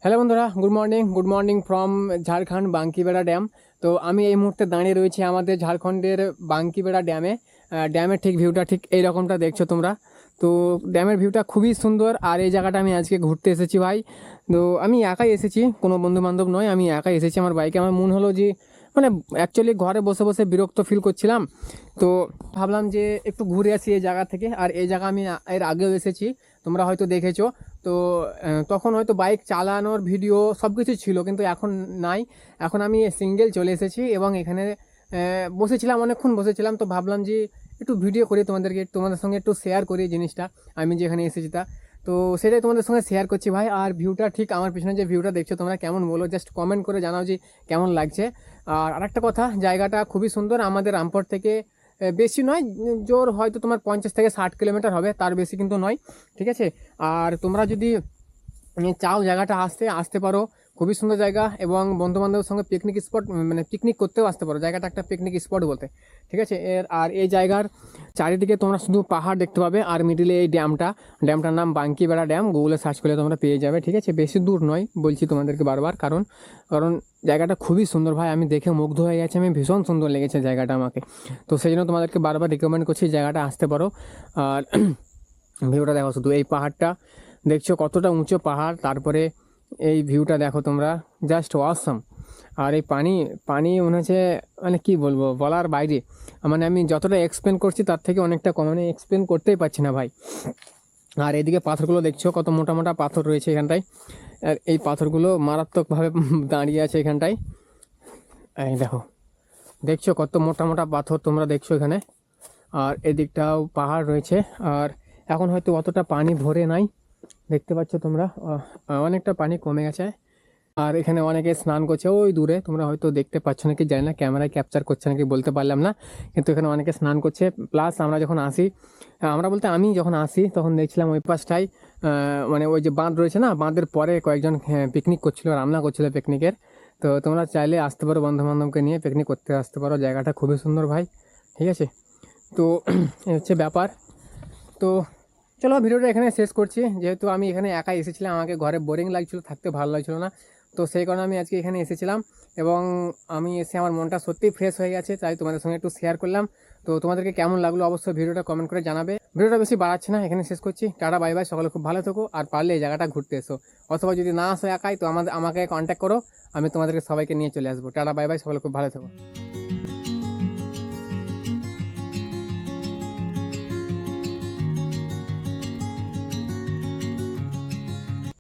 Hello বন্ধুরা, good morning from Jharkhand Bankibera dam. তো আমি এই মুহূর্তে দাঁড়িয়ে রয়েছি আমাদের ঝাড়খণ্ডের বাঙ্কিবেড়া ড্যামে। ড্যামের ঠিক ভিউটা ঠিক এই রকমটা দেখছো তোমরা। তো ড্যামের ভিউটা খুবই সুন্দর। আর এই জায়গাটা আমি আজকে ঘুরতে এসেছি ভাই। তো আমি একাই এসেছি, কোনো বন্ধু বান্ধব নয়, আমি একাই এসেছি আমার বাইকে। আমার মন হলো যে মানে অ্যাকচুয়ালি ঘরে বসে বসে বিরক্ত ফিল করছিলাম, তো ভাবলাম যে একটু ঘুরে আসি এই জায়গা থেকে। আর এই জায়গা আমি এর আগেও এসেছি, তোমরা হয়তো দেখেছো। তো তখন হয়তো বাইক চালানোর ভিডিও সব কিছু ছিল, কিন্তু এখন নাই। এখন আমি সিঙ্গেল চলে এসেছি এবং এখানে বসেছিলাম, অনেকক্ষণ বসেছিলাম। তো ভাবলাম যে একটু ভিডিও করি, তোমাদের সঙ্গে একটু শেয়ার করি জিনিসটা, আমি যেখানে এসেছি তা। তো সেটাই তোমাদের সঙ্গে শেয়ার করছি ভাই। আর ভিউটা ঠিক আমার পিছনে যে ভিউটা দেখছো তোমরা, কেমন বলো, জাস্ট কমেন্ট করে জানাও যে কেমন লাগছে। আর আরেকটা কথা, জায়গাটা খুবই সুন্দর। আমাদের রামপুর থেকে বেশি নয়, জোর হয়তো তোমার 50 থেকে 60 কিলোমিটার হবে, তার বেশি কিন্তু নয়। ঠিক আছে। আর তোমরা যদি চাও জায়গাটা আসতে পারো, খুবই সুন্দর জায়গা। এবং বন্ধু বান্ধবের সঙ্গে পিকনিক স্পট, মানে পিকনিক করতেও আসতে পারো, জায়গাটা একটা পিকনিক স্পট বলতে। ঠিক আছে। আর এই জায়গার চারিদিকে তোমরা শুধু পাহাড় দেখতে পাবে, আর মিডিলে এই ড্যামটার নাম বাঙ্কিবেড়া ড্যাম। গুগলে সার্চ করলে তোমরা পেয়ে যাবে। ঠিক আছে, বেশি দূর নয় বলছি তোমাদেরকে বারবার, কারণ কারণ জায়গাটা খুবই সুন্দর ভাই। আমি দেখে মুগ্ধ হয়ে গেছি, আমি ভীষণ সুন্দর লেগেছে জায়গাটা আমাকে। তো সেই জন্য তোমাদেরকে বারবার রিকমেন্ড করছি জায়গাটা আসতে পারো। আর ভিউটা দেখো, শুধু এই পাহাড়টা দেখছো, কতটা উঁচু পাহাড়, তারপরে এই ভিউটা দেখো তোমরা, জাস্ট অসাম। আর এই পানি পানি মনে হচ্ছে, মানে কি বলবো, বলার বাইরে। মানে আমি যতটা এক্সপ্লেন করছি তার থেকে অনেকটা কম, মানে এক্সপ্লেন করতেই পারছি না ভাই। আর এদিকে পাথরগুলো দেখছো, কত মোটা মোটা পাথর রয়েছে এখানটায়। আর এই পাথরগুলো মারাত্মকভাবে দাঁড়িয়ে আছে এখানটায়। এই দেখো, দেখছো কত মোটা মোটা পাথর তোমরা দেখছো এখানে। আর এদিকটাও পাহাড় রয়েছে। আর এখন হয়তো অতটা পানি ভরে নাই, দেখতে পাচ্ছ তোমরা, অনেকটা পানি কমে গেছে। আর এখানে অনেকে স্নান করছে ওই দূরে, তোমরা হয়তো দেখতে পাচ্ছ নাকি জানি না, ক্যামেরায় ক্যাপচার করছে নাকি বলতে পারলাম না। কিন্তু এখানে অনেকে স্নান করছে। প্লাস আমরা যখন আসি, আমরা বলতে আমি যখন আসি তখন দেখছিলাম ওই পাশটায় মানে ওই যে বাঁধ রয়েছে না, বাঁধের পরে কয়েকজন পিকনিক করছিল, রান্না করছিল পিকনিকের। তো তোমরা চাইলে আসতে পারো, বন্ধু বান্ধবকে নিয়ে পিকনিক করতে আসতে পারো, জায়গাটা খুবই সুন্দর ভাই। ঠিক আছে। তো এই হচ্ছে ব্যাপার। তো চলো ভিডিওটা এখানে শেষ করছি, যেহেতু আমি এখানে একাই এসেছিলাম, আমাকে ঘরে বোরিং লাগছিল, থাকতে ভালো লাগছিল না। তো সেই কারণে আমি আজকে এখানে এসেছিলাম, এবং আমি এসে আমার মনটা সত্যিই ফ্রেশ হয়ে গেছে, তাই তোমাদের সঙ্গে একটু শেয়ার করলাম। তো তোমাদেরকে কেমন লাগলো অবশ্যই ভিডিওটা কমেন্ট করে জানাবে। ভিডিওটা বেশি বাড়াচ্ছি না, এখানে শেষ করছি। টাটা বাই বাই, সকলে খুব ভালো থেকো। আর পারলে এই জায়গাটা ঘুরতে এসো, অথবা যদি না আসো একাই, তো আমাকে কন্ট্যাক্ট করো, আমি তোমাদেরকে সবাইকে নিয়ে চলে আসবো। টাটা বাই বাই, সকলে খুব ভালো থেকো।